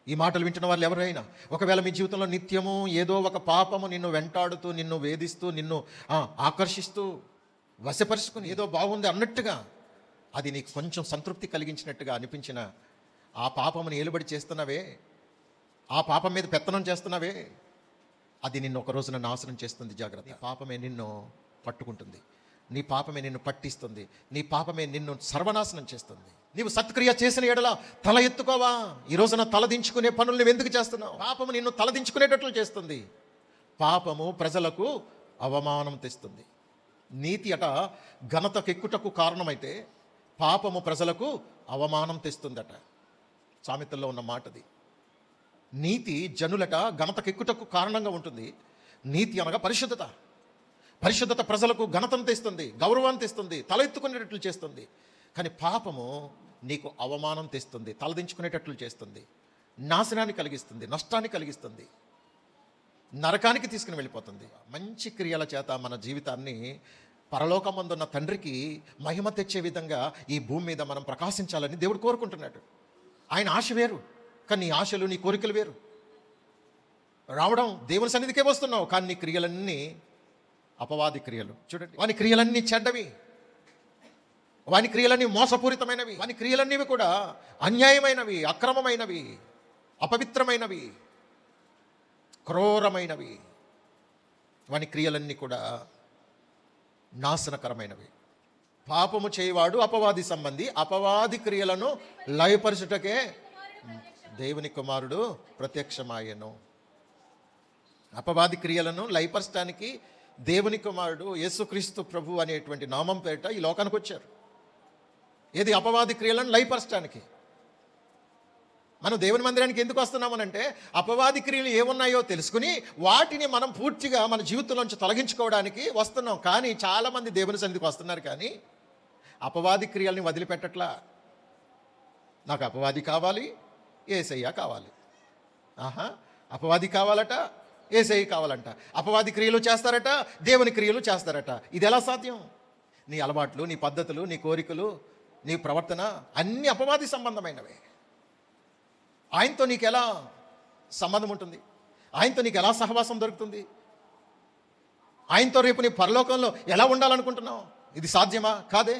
ఈ మాటలు వింటున్న వాళ్ళు ఎవరైనా ఒకవేళ మీ జీవితంలో నిత్యము ఏదో ఒక పాపము నిన్ను వెంటాడుతూ, నిన్ను వేధిస్తూ, నిన్ను ఆకర్షిస్తూ, వశపరుచుకుని ఏదో బాగుంది అన్నట్టుగా, అది నీకు కొంచెం సంతృప్తి కలిగించినట్టుగా అనిపించిన ఆ పాపముని ఏలుబడి చేస్తున్నావే, ఆ పాపం మీద పెత్తనం చేస్తున్నావే, అది నిన్ను ఒక రోజున నాశనం చేస్తుంది. జాగ్రత్త. నీ పాపమే నిన్ను పట్టుకుంటుంది, నీ పాపమే నిన్ను పట్టిస్తుంది, నీ పాపమే నిన్ను సర్వనాశనం చేస్తుంది. నీవు సత్క్రియ చేసిన ఎడల తల ఎత్తుకోవా? ఈ రోజున తలదించుకునే పనులు నువ్వు ఎందుకు చేస్తున్నావు? పాపము నిన్ను తలదించుకునేటట్లు చేస్తుంది. పాపము ప్రజలకు అవమానం తెస్తుంది. నీతి అట ఘనతకెక్కుటకు కారణమైతే పాపము ప్రజలకు అవమానం తెస్తుందట. సామెతల్లో ఉన్న మాటది. నీతి జనులట ఘనతకెక్కుటకు కారణంగా ఉంటుంది. నీతి అనగా పరిశుద్ధత. పరిశుద్ధత ప్రజలకు ఘనతను తెస్తుంది, గౌరవాన్ని తెస్తుంది, తల ఎత్తుకునేటట్లు చేస్తుంది. కానీ పాపము నీకు అవమానం తెస్తుంది, తలదించుకునేటట్లు చేస్తుంది, నాశనాన్ని కలిగిస్తుంది, నష్టాన్ని కలిగిస్తుంది, నరకానికి తీసుకుని వెళ్ళిపోతుంది. మంచి క్రియల చేత మన జీవితాన్ని పరలోకమందున్న తండ్రికి మహిమ తెచ్చే విధంగా ఈ భూమి మీద మనం ప్రకాశించాలని దేవుడు కోరుకుంటున్నాడు. ఆయన ఆశ వేరు, కానీ నీ ఆశలు, నీ కోరికలు వేరు. రావడం దేవుని సన్నిధికే వస్తున్నావు, కానీ నీ క్రియలన్నీ అపవాది క్రియలు. చూడండి, వాని క్రియలన్నీ చెడ్డవి, వాని క్రియలన్నీ మోసపూరితమైనవి, వాని క్రియలన్నీ కూడా అన్యాయమైనవి, అక్రమమైనవి, అపవిత్రమైనవి, క్రూరమైనవి. వాని క్రియలన్నీ కూడా నాశనకరమైనవి. పాపము చేయవాడు అపవాది సంబంధి, అపవాది క్రియలను లయపరచుటకే దేవుని కుమారుడు ప్రత్యక్షమాయెను. అపవాది క్రియలను లయపరచడానికి దేవుని కుమారుడు యేసుక్రీస్తు ప్రభు అనేటువంటి నామం పేరిట ఈ లోకానికి వచ్చారు. ఏది? అపవాది క్రియలను లయపరచడానికి. మనం దేవుని మందిరానికి ఎందుకు వస్తున్నామనంటే అపవాది క్రియలు ఏమున్నాయో తెలుసుకుని వాటిని మనం పూర్తిగా మన జీవితంలోంచి తొలగించుకోవడానికి వస్తున్నాం. కానీ చాలామంది దేవుని సన్నిధికి వస్తున్నారు, కానీ అపవాది క్రియల్ని వదిలిపెట్టట్లా. నాకు అపవాది కావాలి, యేసయ్య కావాలి. అపవాది కావాలట, యేసయ్య కావాలంట. అపవాది క్రియలు చేస్తారట, దేవుని క్రియలు చేస్తారట. ఇది ఎలా సాధ్యం? నీ అలవాట్లు, నీ పద్ధతులు, నీ కోరికలు, నీ ప్రవర్తన అన్ని అపవాది సంబంధమైనవే. ఆయనతో నీకు ఎలా సంబంధం ఉంటుంది? ఆయనతో నీకు ఎలా సహవాసం దొరుకుతుంది? ఆయనతో రేపు నీ పరలోకంలో ఎలా ఉండాలనుకుంటున్నావు? ఇది సాధ్యమా? కాదే.